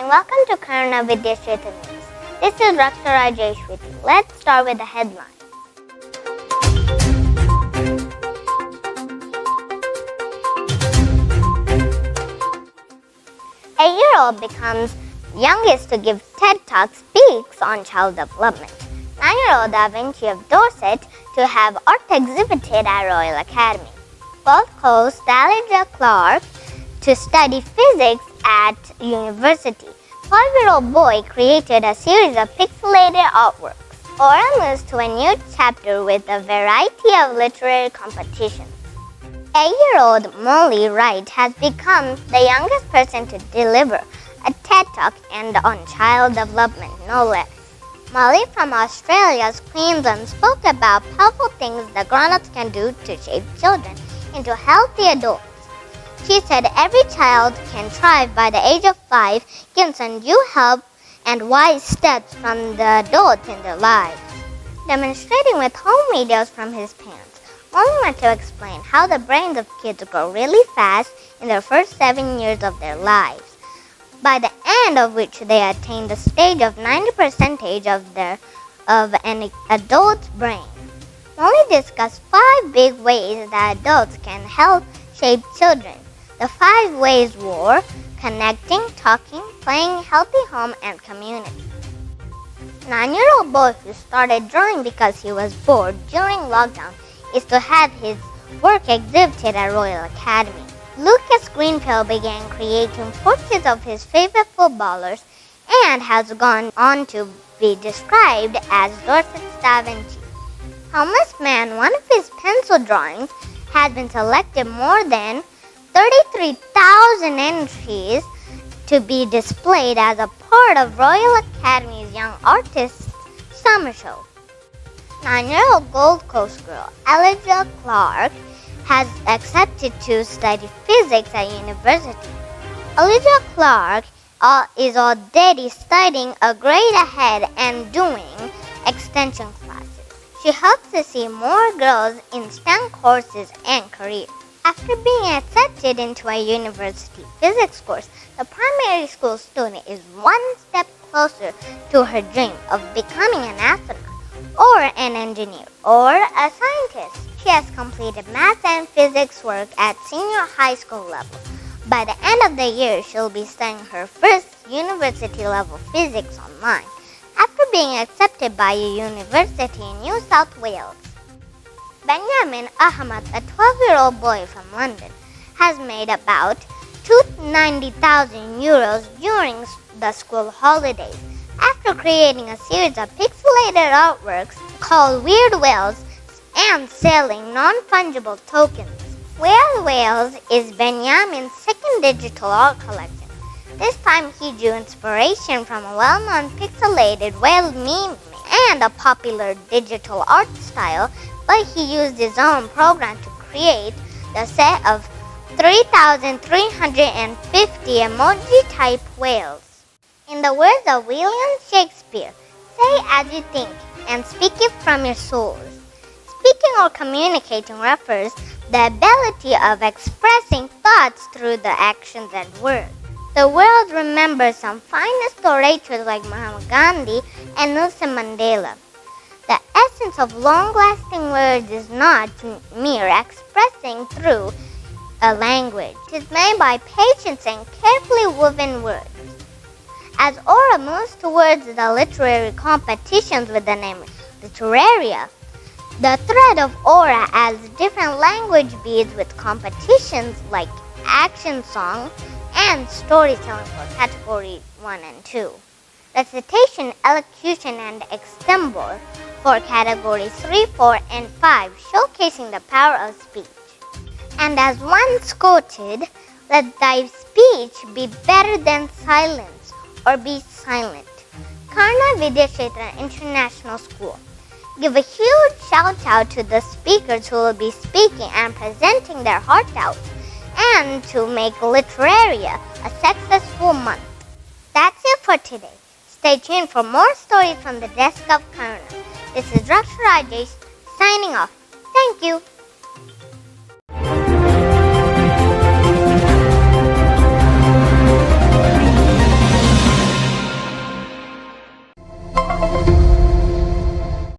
welcome to Karuna Vidyakshetra News. This is Raksha Rajesh with you. Let's start with the headline. 8-year-old becomes youngest to give TED Talk speaks on child development. 9-year-old Da Vinci of Dorset to have art exhibited at Royal Academy. Gold Coast Elijah Clark to study physics at university. 12-year-old boy created a series of pixelated artworks. Aura moves to a new chapter with a variety of literary competitions. 8-year-old Molly Wright has become the youngest person to deliver a TED Talk and on child development, no less. Molly from Australia's Queensland spoke about powerful things that grown-ups can do to shape children into healthy adults. She said every child can thrive by the age of 5, given some new help and wise steps from the adults in their lives. Demonstrating with home videos from his parents, Molly went to explain how the brains of kids grow really fast in their first 7 years of their lives, by the end of which they attain the stage of 90% of an adult's brain. Molly discussed 5 big ways that adults can help shape children. The 5 ways were connecting, talking, playing, healthy home, and community. 9-year-old boy who started drawing because he was bored during lockdown is to have his work exhibited at Royal Academy. Lucas Greenfield began creating portraits of his favorite footballers and has gone on to be described as Dorset's Da Vinci. Homeless Man, one of his pencil drawings, has been selected more than 33,000 entries to be displayed as a part of Royal Academy's Young Artists Summer Show. 9-year-old Gold Coast girl Elijah Clark has accepted to study physics at university. Elijah Clark is already studying a grade ahead and doing extension classes. She hopes to see more girls in STEM courses and careers. After being accepted into a university physics course, the primary school student is one step closer to her dream of becoming an astronaut, or an engineer, or a scientist. She has completed math and physics work at senior high school level. By the end of the year, she'll be studying her first university level physics online, after being accepted by a university in New South Wales. Benjamin Ahmad, a 12-year-old boy from London, has made about €290,000 during the school holidays after creating a series of pixelated artworks called Weird Whales and selling non-fungible tokens. Weird Whales is Benjamin's second digital art collection. This time he drew inspiration from a well-known pixelated whale meme and a popular digital art style, but he used his own program to create the set of 3,350 emoji-type whales. In the words of William Shakespeare, say as you think and speak it from your souls. Speaking or communicating refers to the ability of expressing thoughts through the actions and words. The world remembers some finest orators like Mahatma Gandhi and Nelson Mandela. The essence of long-lasting words is not mere expressing through a language. It is made by patience and carefully woven words. As Aura moves towards the literary competitions with the name Literaria, the thread of Aura adds different language beads with competitions like action song and storytelling for category 1 and 2, recitation, elocution, and extempore for categories 3, 4, and 5, showcasing the power of speech. And as once quoted, let thy speech be better than silence, or be silent. Karuna Vidyakshetra International School. Give a huge shout out to the speakers who will be speaking and presenting their heart out, and to make Literaria a successful month. That's it for today. Stay tuned for more stories from the desk of Karuna. This is Raksha Rajesh signing off. Thank you.